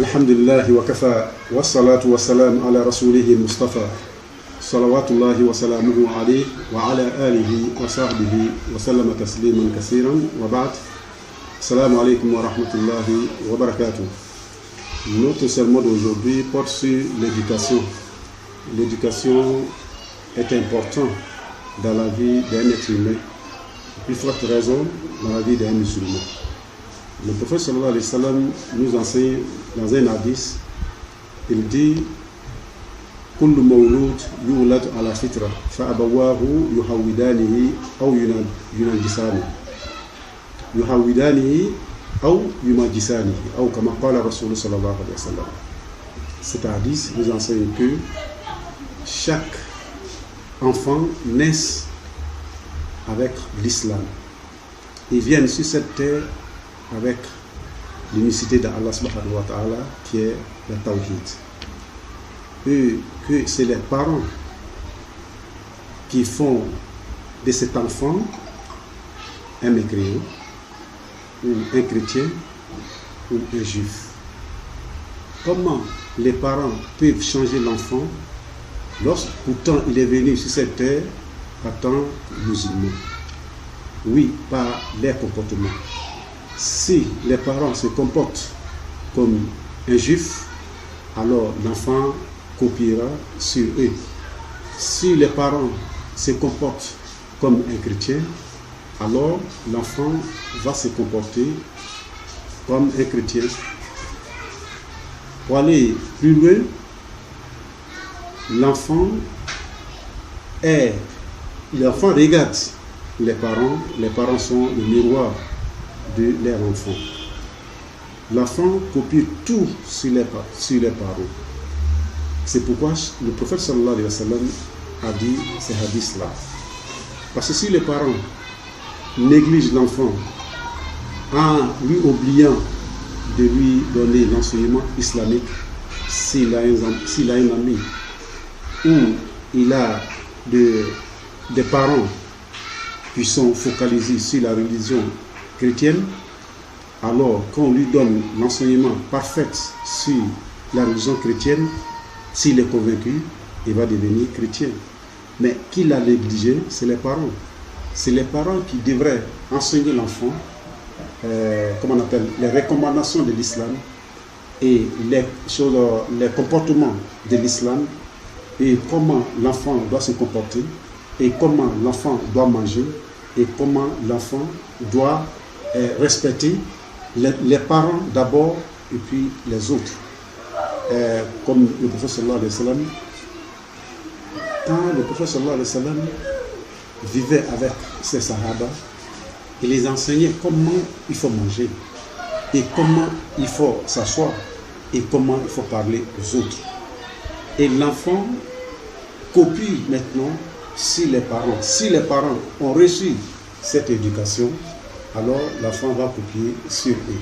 Alhamdulillah wa kafa wa salatu wa salam ala rasulihi al-Mustafa salawatullahi wa salamuhu alayhi wa ala alihi wa sahbihi wa sallama tasliman kasiran wa ba'd. Assalamu alaikum wa rahmatullahi wa barakatuh. Notre sermon d'aujourd'hui porte sur l'éducation. L'éducation est importante dans la vie d'un être humain, plus forte raison dans la vie d'un musulman. Le prophète sallallahu alayhi wa sallam nous enseigne dans un hadith, il dit kullu mawlud yulad ala fitra fa abawahu yuhawidanihi aw yunajisanihi aw yumajisanihi aw kama qala rasul sallallahu alayhi wa sallam. Cet hadith nous enseigne que chaque enfant naît avec l'islam. Ils viennent sur cette terre avec l'unicité d'Allah subhanahu wa ta'ala qui est le tawhid. Et que c'est les parents qui font de cet enfant un mécréant, ou un chrétien, ou un juif. Comment les parents peuvent changer l'enfant lorsque pourtant il est venu sur cette terre en tant que musulman? Oui, par leur comportement. Si les parents se comportent comme un juif, alors l'enfant copiera sur eux. Si les parents se comportent comme un chrétien, alors l'enfant va se comporter comme un chrétien. Pour aller plus loin, l'enfant regarde les parents sont le miroir de leur enfant. L'enfant copie tout sur les parents. C'est pourquoi le prophète sallallahu alayhi wa sallam a dit ces hadiths-là. Parce que si les parents négligent l'enfant en lui oubliant de lui donner l'enseignement islamique, s'il a un ami ou il a des parents qui sont focalisés sur la religion chrétienne, alors qu'on lui donne l'enseignement parfait sur la religion chrétienne, s'il est convaincu, il va devenir chrétien. Mais qui l'a négligé, c'est les parents. C'est les parents qui devraient enseigner l'enfant, les recommandations de l'islam et les comportements de l'islam et comment l'enfant doit se comporter et comment l'enfant doit manger et comment l'enfant doit respecter les parents d'abord et puis les autres. Comme le prophète sallallahu alayhi wa sallam, quand le prophète sallallahu alayhi wa sallam vivait avec ses sahaba, il les enseignait comment il faut manger et comment il faut s'asseoir et comment il faut parler aux autres. Et l'enfant copie maintenant si les parents ont reçu cette éducation, alors l'enfant va copier sur eux.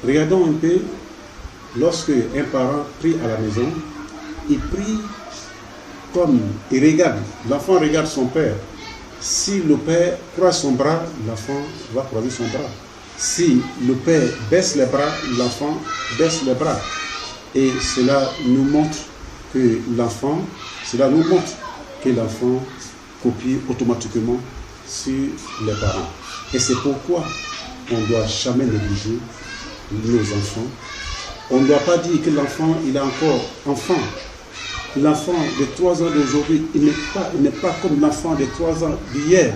Regardons un peu, lorsque un parent prie à la maison, il prie comme il regarde. L'enfant regarde son père. Si le père croise son bras, l'enfant va croiser son bras. Si le père baisse les bras, l'enfant baisse les bras. Et cela nous montre que l'enfant copie automatiquement sur les parents. Et c'est pourquoi on ne doit jamais négliger nos enfants. On ne doit pas dire que l'enfant, il est encore enfant. L'enfant de 3 ans d'aujourd'hui, il n'est pas comme l'enfant de 3 ans d'hier.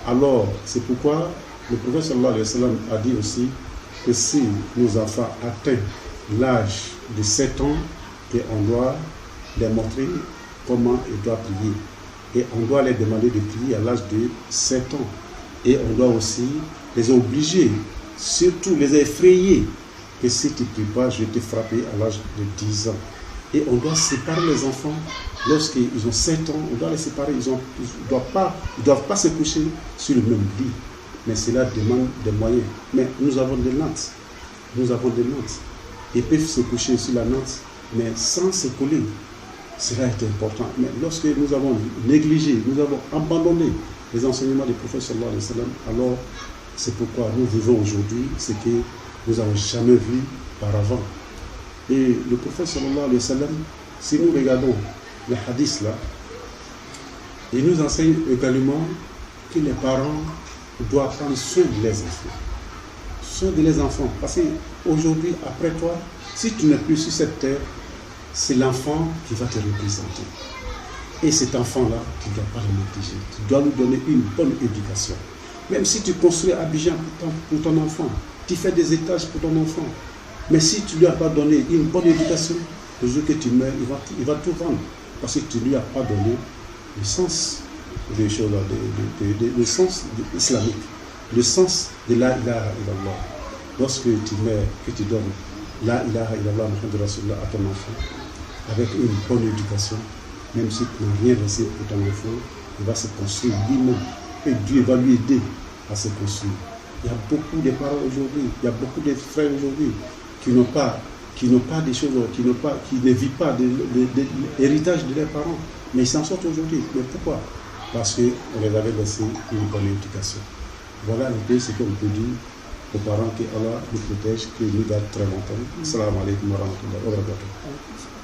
Alors, c'est pourquoi le prophète sallallahu alayhi wa sallam a dit aussi que si nos enfants atteignent l'âge de 7 ans, qu'on doit les montrer comment ils doivent prier. Et on doit les demander de prier à l'âge de 7 ans. Et on doit aussi les obliger, surtout les effrayer, que si tu ne pries pas, je vais te frapper à l'âge de 10 ans. Et on doit séparer les enfants lorsqu'ils ont 7 ans, on doit les séparer. Ils ne doivent pas se coucher sur le même lit. Mais cela demande des moyens. Mais nous avons des nattes. Ils peuvent se coucher sur la natte, mais sans se coller. Cela est important. Mais lorsque nous avons négligé, nous avons abandonné les enseignements du prophète sallallahu alayhi wa sallam, alors c'est pourquoi nous vivons aujourd'hui ce que nous n'avons jamais vu auparavant. Et le prophète sallallahu alayhi wa sallam, si nous regardons les hadiths là, il nous enseigne également que les parents doivent prendre soin de leurs enfants. Soin de leurs enfants. Parce qu'aujourd'hui, après toi, si tu n'es plus sur cette terre, c'est l'enfant qui va te représenter. Et cet enfant-là, tu ne dois pas le négliger. Tu dois lui donner une bonne éducation. Même si tu construis Abidjan pour ton enfant, tu fais des étages pour ton enfant. Mais si tu ne lui as pas donné une bonne éducation, le jour que tu meurs, il va tout vendre. Parce que tu ne lui as pas donné le sens des choses, le sens islamique, le sens de la ilaha illallah. Lorsque tu meurs, que tu donnes la ilaha illallah à ton enfant, avec une bonne éducation, même si tu n'as rien reçu pour ton enfant, il va se construire lui-même. Et Dieu va lui aider à se construire. Il y a beaucoup de parents aujourd'hui, il y a beaucoup de frères aujourd'hui qui n'ont pas des choses, qui ne vivent pas de l'héritage de leurs parents. Mais ils s'en sortent aujourd'hui. Mais pourquoi? Parce qu'on les avait laissé une bonne éducation. Voilà un peu ce qu'on peut dire aux parents, que Allah nous protège, que nous garde très longtemps. Assalamu alaikum wa rahmatullahi wa barakatuh.